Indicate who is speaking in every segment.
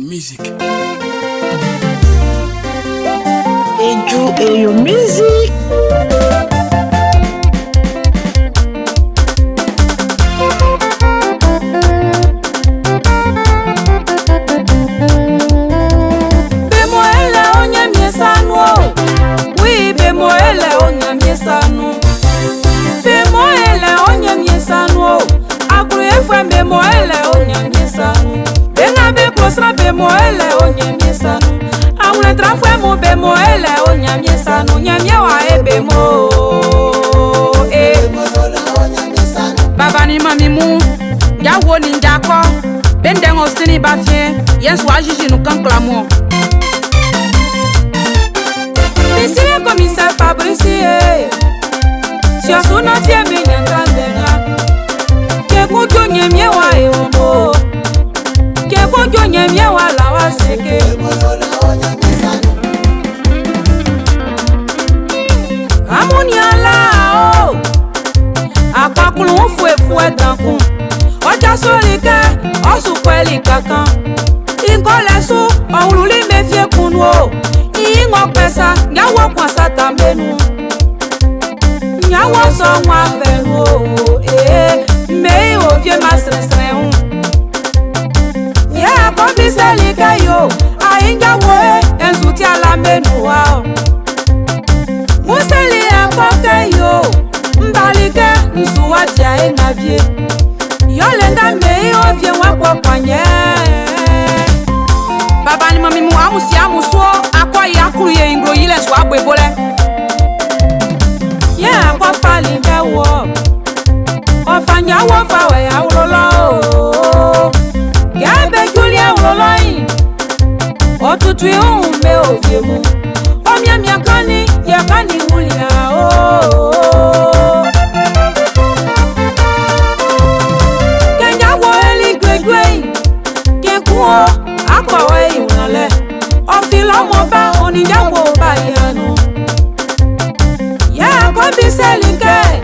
Speaker 1: music.
Speaker 2: Edjou et your music.
Speaker 3: Bemoele onyamiesanu awule trafwe mo bemoele onyamiesanu nyamie wa ebemo baba ni mami mu yawo ni njako bendengo sini bafien yesu ajiji nu kanklamo Monsieur le commissaire Fabrice sur son entier menyandanga ke kujo nyamie wa eombo Kekojo nyemye wala waseke Amuni ala o Akakulu fwe dankun Oja solike osu kweli kakan Inkole su Oululi mefye kunu o Ingo pesa Nyawo kwa sata menu Nyawo so mwa fenu o Mei o vie masresre Komiseli kayo ainga woe enzuti ala menua Museli akoke yo mbalike nsuwati ya engavie Yolenga mei ovye wako kwanye Baba ni mami muamusi amusuo akwa yakuru ye ingro yile swa bwebole Ye akwa falinga wo Ofanya wo fawe ya ulolo Gebe Julia Woloi Otutu yume ofiemu Omya miakani yakani mulia Kenya woeli gwegwei Kekuo akwa wei unale Ofilo moba onijabo bayanu Ya kobise linke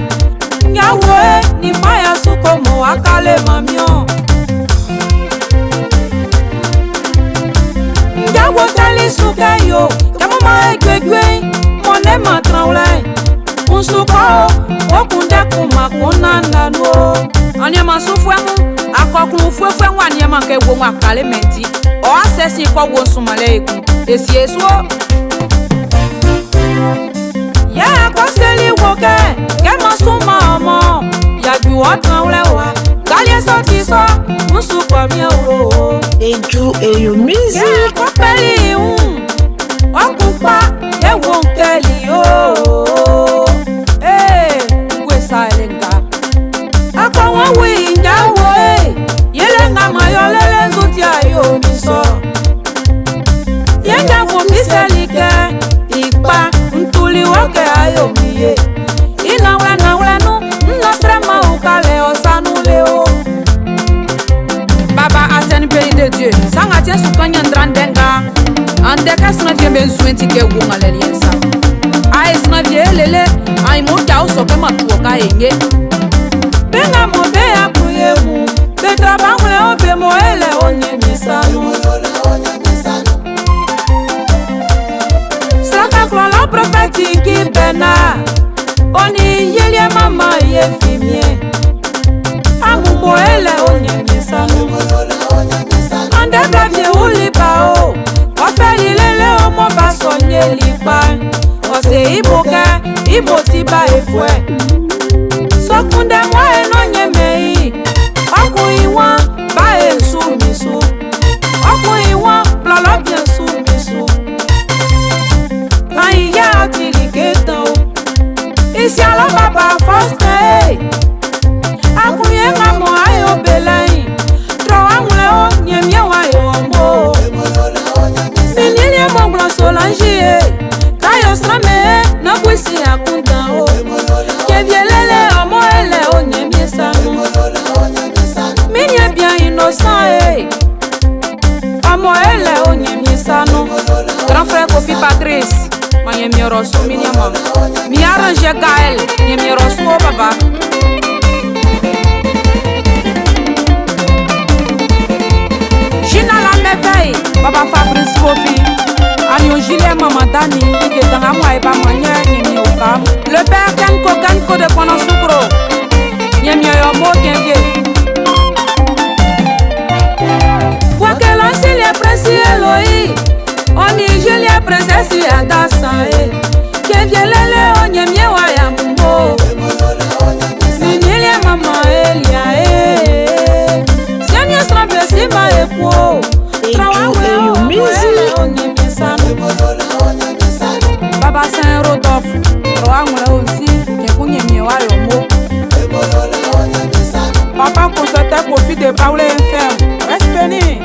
Speaker 3: Nyawoe ni faya suko mo akale mamio Yawo tali suka yo Kamo ma egwegwe Mone matrawle Unsuko Okunde kumakuna ndano Anyama sufwe mu Akokulu fwe wanyama ke wo akale menti O asesi kwa wo sumale iku Esi esuo Ya koseli woke Kema suma omo Yagyu otrawle wa Galie soti so Unsuko mi euro
Speaker 2: Edjou et your music.
Speaker 3: Kopeli okupa ewo nkeli yo ngwesa elenga akwa winja wo yelenga mayolele nzuti ayo miso yenga kumiselike ikpa ntuli woke ayo miye inawla nu nnostrema ukale osanuleo Baba Asen pays de Dieu Sanga tia sukanya ndrandenga Andeka suna vie bensuenti ke wunga leliensa Ae suna vie lele Ai moja uso kema tuoka enge Benga mobe ya kuyemu Betra bangule obe moele onye misanu Saka klola profeti ki bena Oni yelie mama ye fimie Angu moele onye misanu Ande blavye ulipa o Ofeli lele omo basonye lipa Ose iboke, ibotiba efwe Sokunde mwa enonye mei Oku iwa, ba ensu misu Oku iwa, blolo biensu misu Kanya otiliketa o Isi alo baba foste Aku yenga mo ayo belai Sinilie monglo solangie Kayo strame na kwisi akunta o Kevielele omo ele onye miesanu Minye bien innocent Omo ele onye miesanu Grand frère Kofi Patrice Manye miorosu minyama Mi arrange Gaël Nye miorosu o baba Gina la merveille Julien Mamadani, qui est dans la moitié pas manière, ni au cam. Le père Kanko de Kono Soukro. Nyemi yo mo kenje. Quoi que l'on les précis Eloï, on y Julien princesse Adassa. Kevielele o nyemi wa ya mbo. Sinile mama Elia Senya strape simba epo. Baba Saint Rodolphe, Roamwe aussi, qui est mieux à l'homme. Papa constatait profit de parler infirme. Reste béni.